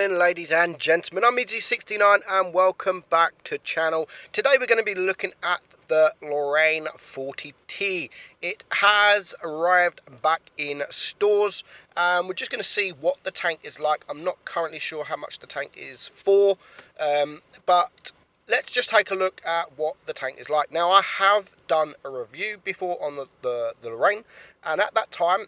morning, ladies and gentlemen. I'm Meadsy69 and welcome back to channel. Today we're going to be looking at the Lorraine 40T. It has arrived back in stores and we're just going to see what the tank is like. I'm not currently sure how much the tank is for, but let's just take a look at what the tank is like. Now, I have done a review before on the Lorraine, and at that time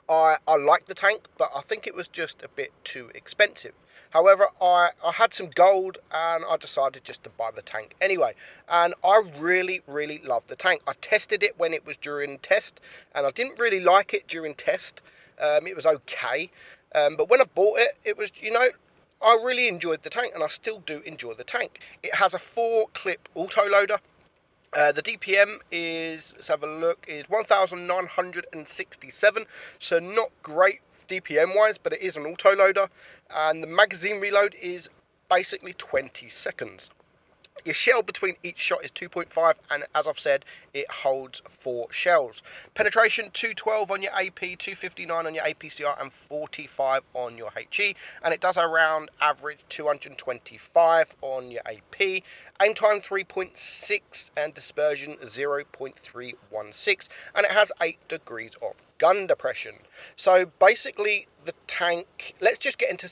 I liked the tank, but I think it was just a bit too expensive. However, I had some gold and I decided just to buy the tank anyway. And I really loved the tank. I tested it when it was during test and I didn't really like it during test. It was okay. But when I bought it, it was, I really enjoyed the tank and I still do enjoy the tank. It has a 4-clip autoloader. The DPM is, let's have a look, is 1,967, so not great DPM wise, but it is an autoloader, and the magazine reload is basically 20 seconds. Your shell between each shot is 2.5, and as I've said, it holds 4 shells. Penetration 212 on your AP, 259 on your APCR, and 45 on your HE, and it does around average 225 on your AP. Aim time 3.6 and dispersion 0.316, and it has 8 degrees of gun depression. So basically the tank, let's just get into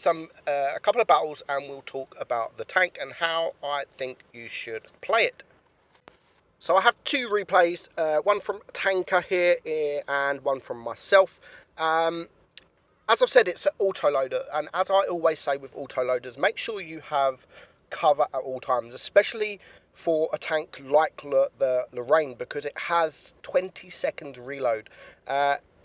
a couple of battles and we'll talk about the tank and how I think you should play it. So I have 2 replays, one from Tanker here and one from myself. As I've said, it's an autoloader, and as I always say with autoloaders, make sure you have cover at all times, especially for a tank like the Lorraine, because it has 20 seconds reload.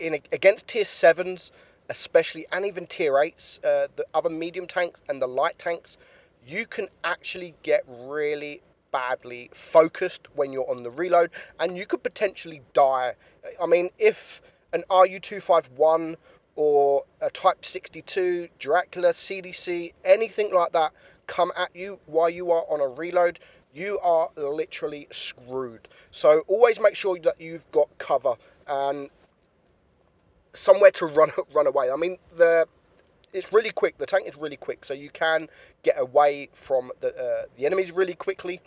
Against tier 7s especially, and even tier 8s, the other medium tanks and the light tanks, you can actually get really badly focused when you're on the reload, and you could potentially die. I mean, if an RU-251 or a Type 62, Dracula, CDC, anything like that come at you while you are on a reload, you are literally screwed. So always make sure that you've got cover and somewhere to run away. I mean, it's really quick. The tank is really quick, so you can get away from the enemies really quickly.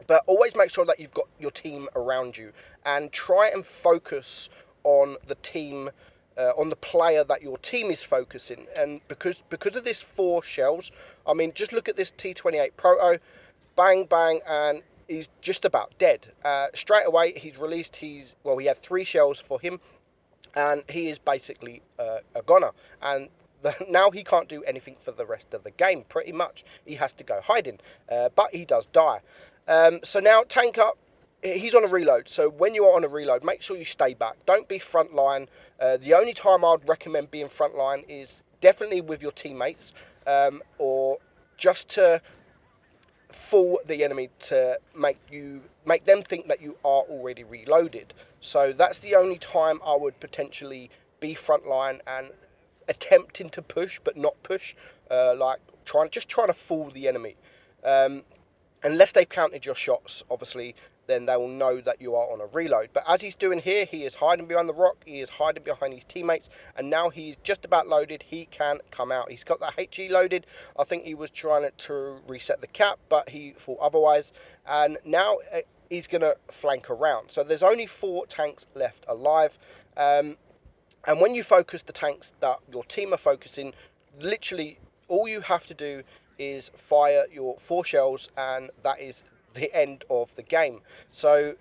But always make sure that you've got your team around you and try and focus on the team, on the player that your team is focusing. And because of this 4 shells, I mean, just look at this T28 Proto, bang bang, and he's just about dead. Straight away he's released. He had 3 shells for him, and he is basically a goner. And now he can't do anything for the rest of the game. Pretty much, he has to go hiding, but he does die. So now Tanker, he's on a reload. So when you are on a reload, make sure you stay back. Don't be front line. The only time I'd recommend being front line is definitely with your teammates, or just to fool the enemy to make them think that you are already reloaded. So that's the only time I would potentially be front line and attempting to push but not push, like trying to fool the enemy. Unless they've counted your shots, obviously, then they will know that you are on a reload. But as he's doing here, he is hiding behind the rock, he is hiding behind his teammates, and now he's just about loaded. He can come out. He's got that HE loaded. I think he was trying to reset the cap, but he thought otherwise. And now he's going to flank around. So there's only 4 tanks left alive. And when you focus the tanks that your team are focusing, literally all you have to do is fire your 4 shells, and that is the end of the game. So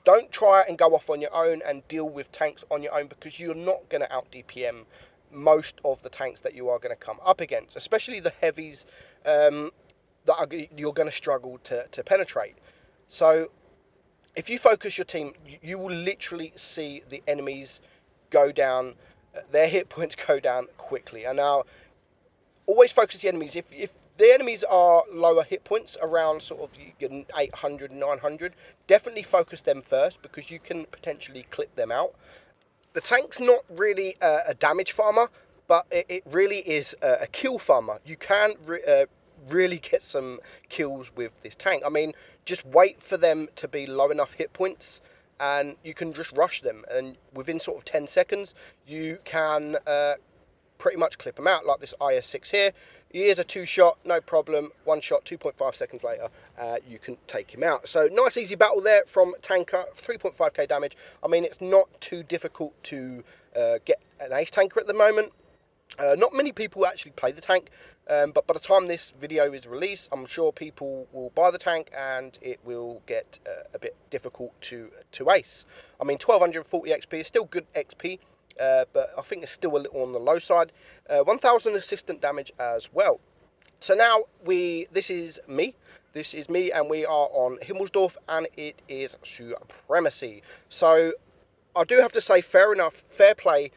don't try and go off on your own and deal with tanks on your own, because you're not going to out DPM most of the tanks that you are going to come up against, especially the heavies, you're going to struggle to penetrate. So if you focus your team, you will literally see the enemies go down, their hit points go down quickly. And now always focus the enemies. If the enemies are lower hit points, around sort of 800, 900, definitely focus them first, because you can potentially clip them out. The tank's not really a damage farmer, but it really is a kill farmer. You can really get some kills with this tank. I mean, just wait for them to be low enough hit points and you can just rush them, and within sort of 10 seconds you can pretty much clip them out, like this IS-6 here. He is a 2-shot, no problem. 1 shot, 2.5 seconds later, you can take him out. So nice easy battle there from Tanker, 3.5k damage. I mean, it's not too difficult to get an ace tanker at the moment. Not many people actually play the tank, but by the time this video is released, I'm sure people will buy the tank and it will get a bit difficult to ace. I mean, 1240 XP is still good XP, but I think it's still a little on the low side. 1000 assistant damage as well. So now this is me, and we are on Himmelsdorf, and it is Supremacy. So I do have to say, fair enough, fair play,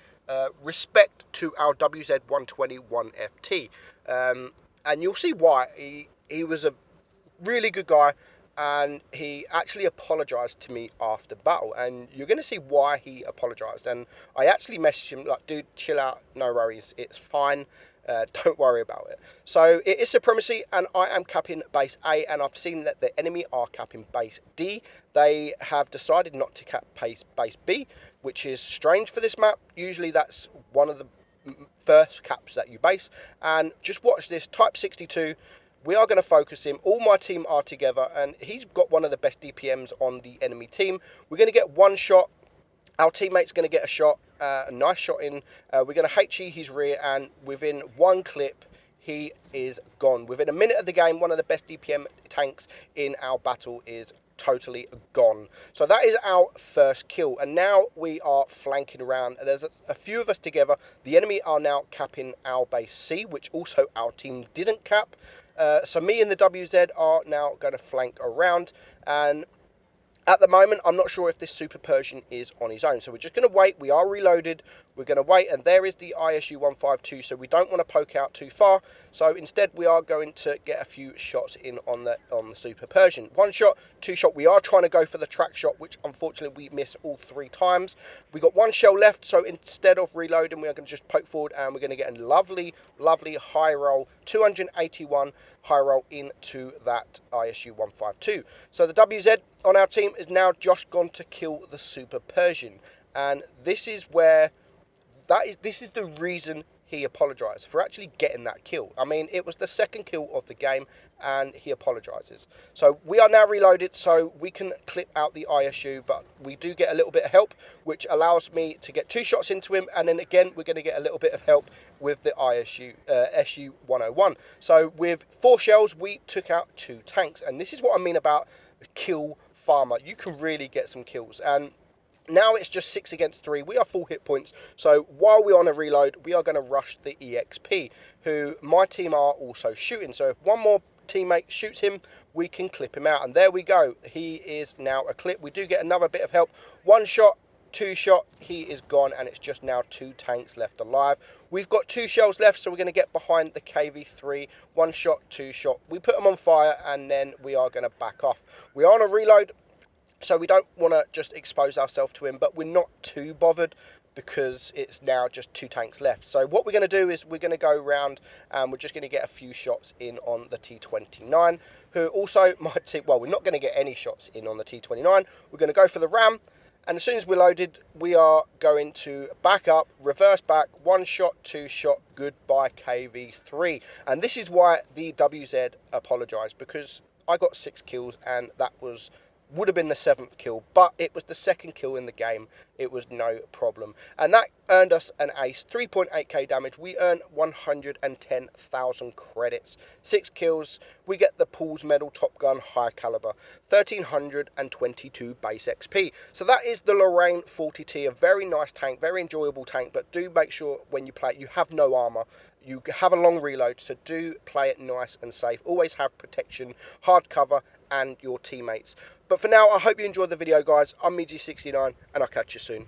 respect to our WZ121FT, and you'll see why. He was a really good guy, and he actually apologized to me after battle, and you're going to see why he apologized. And I actually messaged him like, dude, chill out, no worries, it's fine, don't worry about it. So it is Supremacy, and I am capping base A, and I've seen that the enemy are capping base D. They have decided not to cap base B, which is strange for this map. Usually that's one of the first caps that you base. And just watch this, type 62. We are going to focus him. All my team are together, and he's got one of the best DPMs on the enemy team. We're going to get 1 shot. Our teammate's going to get a shot, a nice shot in. We're going to HE his rear, and within 1 clip, he is gone. Within a minute of the game, one of the best DPM tanks in our battle is totally gone. So that is our first kill, and now we are flanking around. There's a few of us together. The enemy are now capping our base C, which also our team didn't cap. So me and the WZ are now going to flank around, and at the moment, I'm not sure if this Super Persian is on his own. So we're just going to wait. We are reloaded. We're going to wait. And there is the ISU 152. So we don't want to poke out too far. So instead, we are going to get a few shots in on the Super Persian. 1 shot, 2 shot. We are trying to go for the track shot, which unfortunately we miss all 3 times. We got 1 shell left. So instead of reloading, we are going to just poke forward. And we're going to get a lovely, lovely high roll. 281 high roll into that ISU 152. So the WZ on our team is now just gone to kill the Super Persian, and this is where this is the reason he apologized for actually getting that kill. I mean, it was the 2nd kill of the game, and he apologizes. So we are now reloaded, so we can clip out the ISU, but we do get a little bit of help, which allows me to get 2 shots into him, and then again we're going to get a little bit of help with the ISU SU 101. So with 4 shells, we took out 2 tanks, and this is what I mean about kill farmer. You can really get some kills, and now it's just 6 against 3. We are full hit points, so while we're on a reload, we are going to rush the EXP, who my team are also shooting. So if one more teammate shoots him, we can clip him out, and there we go. He is now a clip. We do get another bit of help. 1 shot, 2 shot, he is gone, and it's just now 2 tanks left alive. We've got 2 shells left, so we're going to get behind the KV3. 1 shot, 2 shot. We put them on fire, and then we are going to back off. We are on a reload, so we don't want to just expose ourselves to him, but we're not too bothered because it's now just 2 tanks left. So what we're going to do is we're going to go around, and we're just going to get a few shots in on the T29, who also might see, well, we're not going to get any shots in on the T29. We're going to go for the Ram, and as soon as we're loaded, we are going to back up, reverse back, 1 shot, 2 shot, goodbye KV3. And this is why the WZ apologized, because I got 6 kills, and that would have been the 7th kill, but it was the 2nd kill in the game. It was no problem, and that earned us an ace. 3.8k damage. We earn 110,000 credits. 6 kills. We get the Paul's Medal Top Gun High Caliber. 1322 base XP. So that is the Lorraine 40T. A very nice tank, very enjoyable tank, but do make sure when you play it, you have no armor. You have a long reload, so do play it nice and safe. Always have protection, hard cover, and your teammates. But for now, I hope you enjoyed the video, guys. I'm Meadsy69, and I'll catch you soon.